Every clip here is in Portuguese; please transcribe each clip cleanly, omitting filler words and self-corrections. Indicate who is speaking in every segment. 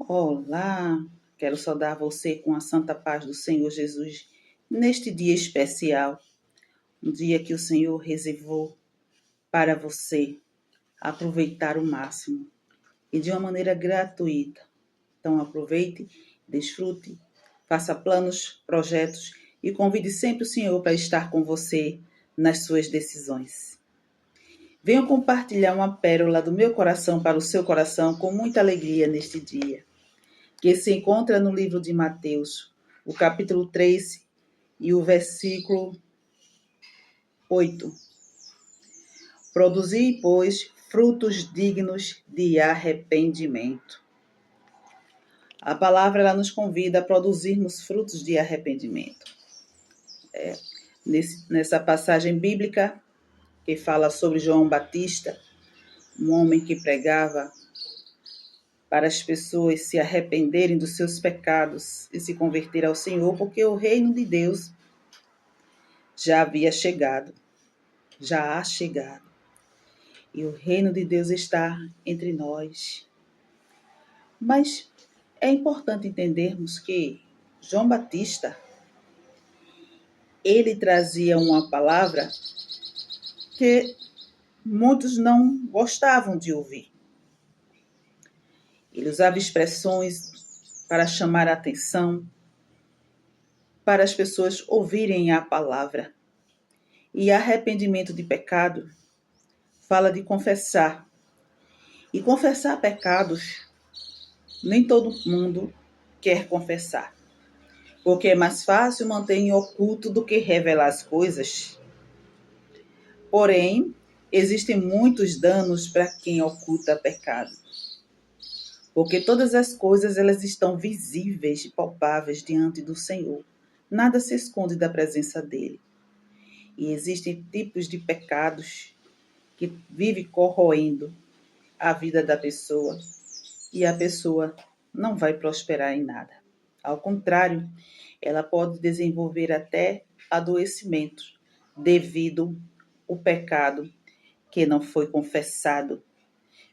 Speaker 1: Olá, quero saudar você com a santa paz do Senhor Jesus neste dia especial, um dia que o Senhor reservou para você aproveitar o máximo e de uma maneira gratuita. Então aproveite, desfrute, faça planos, projetos e convide sempre o Senhor para estar com você nas suas decisões. Venho compartilhar uma pérola do meu coração para o seu coração com muita alegria neste dia, que se encontra no livro de Mateus, o capítulo 3 e o versículo 8. Produzi, pois, frutos dignos de arrependimento. A palavra ela nos convida a produzirmos frutos de arrependimento. Nessa passagem bíblica que fala sobre João Batista, um homem que pregava para as pessoas se arrependerem dos seus pecados e se converter ao Senhor, porque o reino de Deus já havia chegado, já há chegado. E o reino de Deus está entre nós. Mas é importante entendermos que João Batista, ele trazia uma palavra que muitos não gostavam de ouvir. Ele usava expressões para chamar a atenção, para as pessoas ouvirem a palavra. E arrependimento de pecado fala de confessar. E confessar pecados, nem todo mundo quer confessar. Porque é mais fácil manter em oculto do que revelar as coisas. Porém, existem muitos danos para quem oculta pecado. Porque todas as coisas elas estão visíveis e palpáveis diante do Senhor. Nada se esconde da presença dele. E existem tipos de pecados que vivem corroendo a vida da pessoa e a pessoa não vai prosperar em nada. Ao contrário, ela pode desenvolver até adoecimento devido ao pecado que não foi confessado.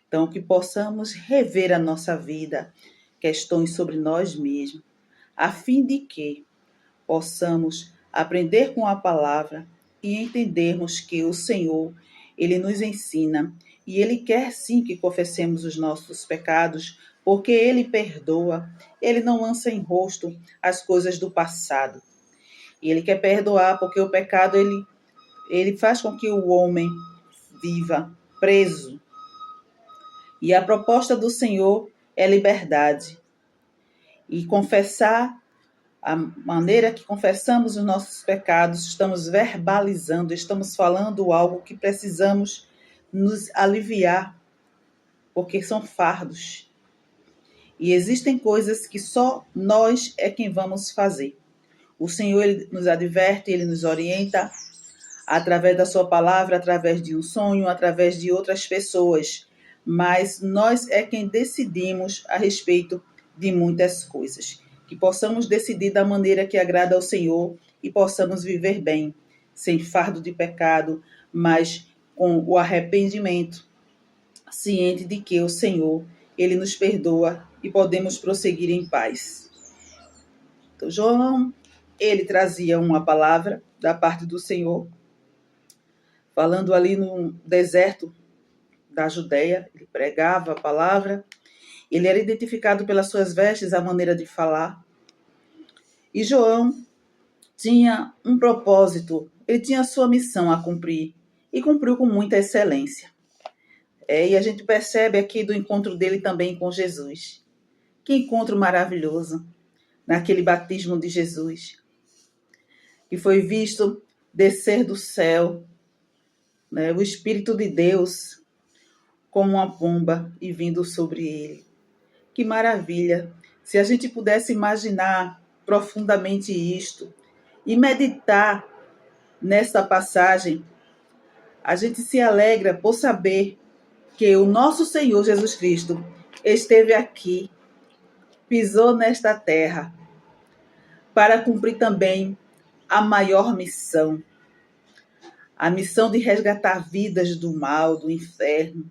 Speaker 1: Então, que possamos rever a nossa vida, questões sobre nós mesmos, a fim de que possamos aprender com a palavra e entendermos que o Senhor, Ele nos ensina e Ele quer sim que confessemos os nossos pecados, porque Ele perdoa, Ele não lança em rosto as coisas do passado. E Ele quer perdoar porque o pecado, ele faz com que o homem viva preso. E a proposta do Senhor é liberdade. E confessar, a maneira que confessamos os nossos pecados, estamos verbalizando, estamos falando algo que precisamos nos aliviar, porque são fardos. E existem coisas que só nós é quem vamos fazer. O Senhor ele nos adverte, Ele nos orienta através da sua palavra, através de um sonho, através de outras pessoas. Mas nós é quem decidimos a respeito de muitas coisas. Que possamos decidir da maneira que agrada ao Senhor e possamos viver bem, sem fardo de pecado, mas com o arrependimento, ciente de que o Senhor, Ele nos perdoa e podemos prosseguir em paz. Então, João, ele trazia uma palavra da parte do Senhor, falando ali no deserto da Judéia, ele pregava a palavra, ele era identificado pelas suas vestes, a maneira de falar. E João tinha um propósito, ele tinha a sua missão a cumprir, e cumpriu com muita excelência. E a gente percebe aqui do encontro dele também com Jesus. Que encontro maravilhoso, naquele batismo de Jesus, que foi visto descer do céu, né, o Espírito de Deus, como uma pomba e vindo sobre ele. Que maravilha! Se a gente pudesse imaginar profundamente isto e meditar nesta passagem, a gente se alegra por saber que o nosso Senhor Jesus Cristo esteve aqui, pisou nesta terra, para cumprir também a maior missão, a missão de resgatar vidas do mal, do inferno,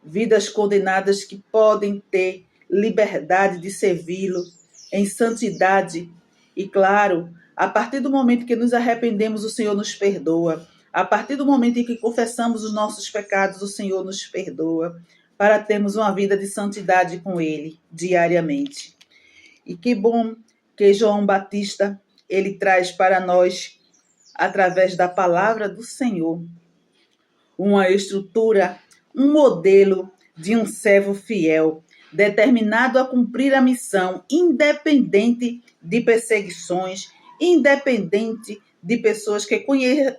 Speaker 1: vidas condenadas que podem ter liberdade de servi-lo em santidade. E claro, a partir do momento que nos arrependemos, o Senhor nos perdoa. A partir do momento em que confessamos os nossos pecados, o Senhor nos perdoa, para termos uma vida de santidade com Ele diariamente. E que bom que João Batista, ele traz para nós, através da palavra do Senhor, uma estrutura, um modelo de um servo fiel, determinado a cumprir a missão, independente de perseguições, independente de pessoas que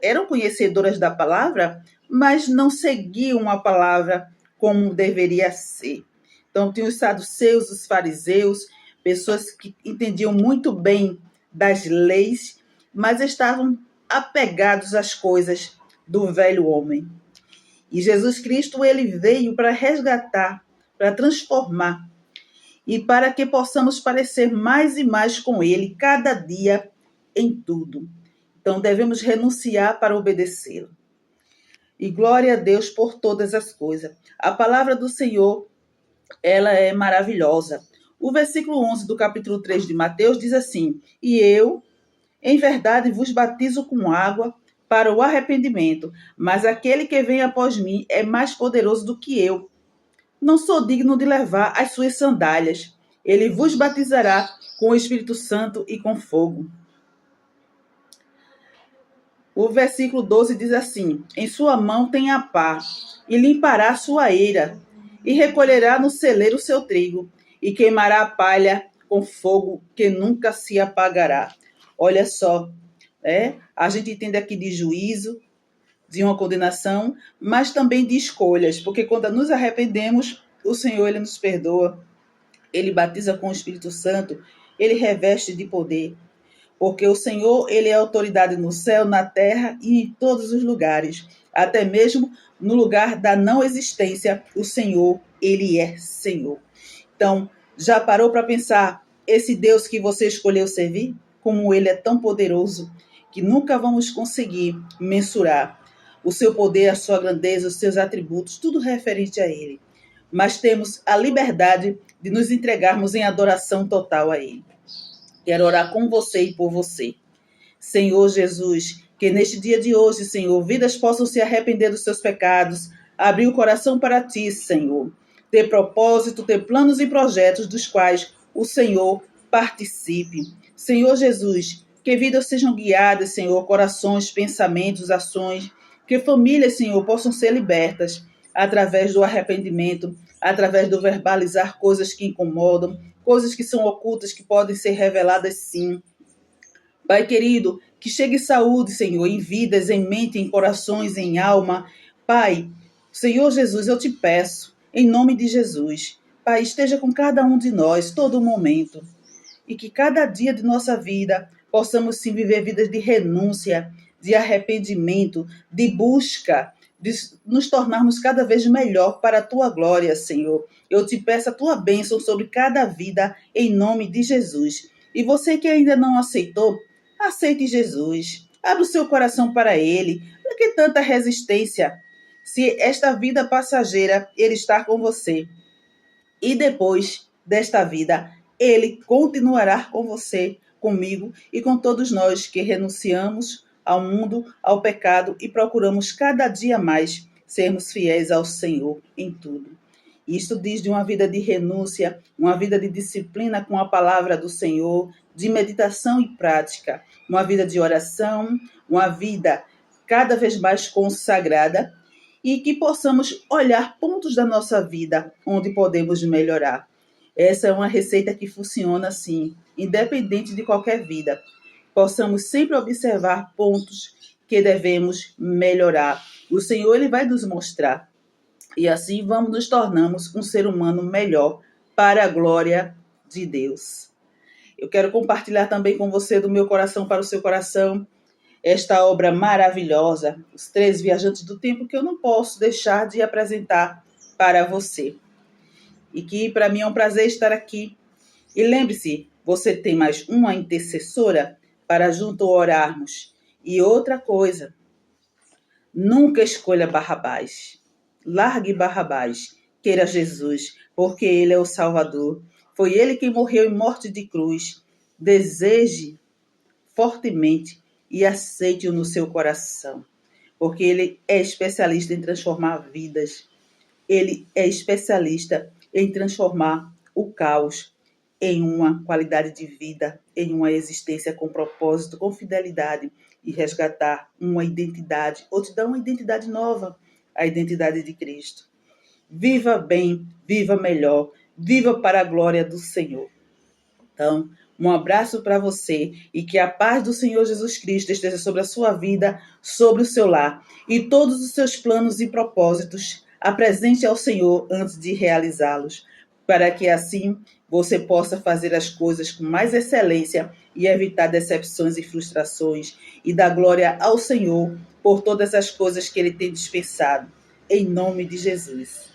Speaker 1: eram conhecedoras da palavra, mas não seguiam a palavra como deveria ser. Então, tinha os saduceus, os fariseus, pessoas que entendiam muito bem das leis, mas estavam apegados às coisas do velho homem. E Jesus Cristo, ele veio para resgatar, para transformar, e para que possamos parecer mais e mais com ele, cada dia, em tudo. Então, devemos renunciar para obedecê-lo. E glória a Deus por todas as coisas. A palavra do Senhor, ela é maravilhosa. O versículo 11 do capítulo 3 de Mateus diz assim: E eu, em verdade, vos batizo com água para o arrependimento, mas aquele que vem após mim é mais poderoso do que eu. Não sou digno de levar as suas sandálias. Ele vos batizará com o Espírito Santo e com fogo. O versículo 12 diz assim: Em sua mão tem a pá, e limpará a sua eira, e recolherá no celeiro o seu trigo, e queimará a palha com fogo que nunca se apagará. Olha só, a gente entende aqui de juízo, de uma condenação, mas também de escolhas, porque quando nos arrependemos, o Senhor, ele nos perdoa, ele batiza com o Espírito Santo, ele reveste de poder, porque o Senhor, ele é autoridade no céu, na terra e em todos os lugares, até mesmo no lugar da não existência, o Senhor, ele é Senhor. Então, já parou para pensar, esse Deus que você escolheu servir, como ele é tão poderoso, que nunca vamos conseguir mensurar o seu poder, a sua grandeza, os seus atributos, tudo referente a ele. Mas temos a liberdade de nos entregarmos em adoração total a ele. Quero orar com você e por você. Senhor Jesus, que neste dia de hoje, Senhor, vidas possam se arrepender dos seus pecados, abrir o coração para ti, Senhor. Ter propósito, ter planos e projetos dos quais o Senhor participe. Senhor Jesus, que vidas sejam guiadas, Senhor, corações, pensamentos, ações, que famílias, Senhor, possam ser libertas através do arrependimento, através do verbalizar coisas que incomodam, coisas que são ocultas, que podem ser reveladas sim. Pai querido, que chegue saúde, Senhor, em vidas, em mente, em corações, em alma. Pai, Senhor Jesus, eu te peço, em nome de Jesus, Pai, esteja com cada um de nós, todo momento. E que cada dia de nossa vida possamos sim viver vidas de renúncia, de arrependimento, de busca, de nos tornarmos cada vez melhor para a tua glória, Senhor. Eu te peço a tua bênção sobre cada vida, em nome de Jesus. E você que ainda não aceitou, aceite Jesus. Abra o seu coração para ele. Por que tanta resistência? Se esta vida passageira, ele está com você. E depois desta vida, ele continuará com você, comigo e com todos nós que renunciamos ao mundo, ao pecado e procuramos cada dia mais sermos fiéis ao Senhor em tudo. Isto diz de uma vida de renúncia, uma vida de disciplina com a palavra do Senhor, de meditação e prática, uma vida de oração, uma vida cada vez mais consagrada e que possamos olhar pontos da nossa vida onde podemos melhorar. Essa é uma receita que funciona assim, independente de qualquer vida. Possamos sempre observar pontos que devemos melhorar. O Senhor, ele vai nos mostrar. E assim vamos nos tornarmos um ser humano melhor para a glória de Deus. Eu quero compartilhar também com você, do meu coração para o seu coração, esta obra maravilhosa, Os Três Viajantes do Tempo, que eu não posso deixar de apresentar para você. E que para mim é um prazer estar aqui. E lembre-se, você tem mais uma intercessora para junto orarmos. E outra coisa, nunca escolha Barrabás. Largue Barrabás. Queira Jesus, porque Ele é o Salvador. Foi Ele quem morreu em morte de cruz. Deseje fortemente e aceite-o no seu coração, porque Ele é especialista em transformar vidas. Ele é especialista em transformar o caos em uma qualidade de vida, em uma existência com propósito, com fidelidade e resgatar uma identidade, ou te dar uma identidade nova, a identidade de Cristo. Viva bem, viva melhor, viva para a glória do Senhor. Então, um abraço para você e que a paz do Senhor Jesus Cristo esteja sobre a sua vida, sobre o seu lar e todos os seus planos e propósitos. Apresente ao Senhor antes de realizá-los, para que assim você possa fazer as coisas com mais excelência e evitar decepções e frustrações e dar glória ao Senhor por todas as coisas que Ele tem dispensado. Em nome de Jesus.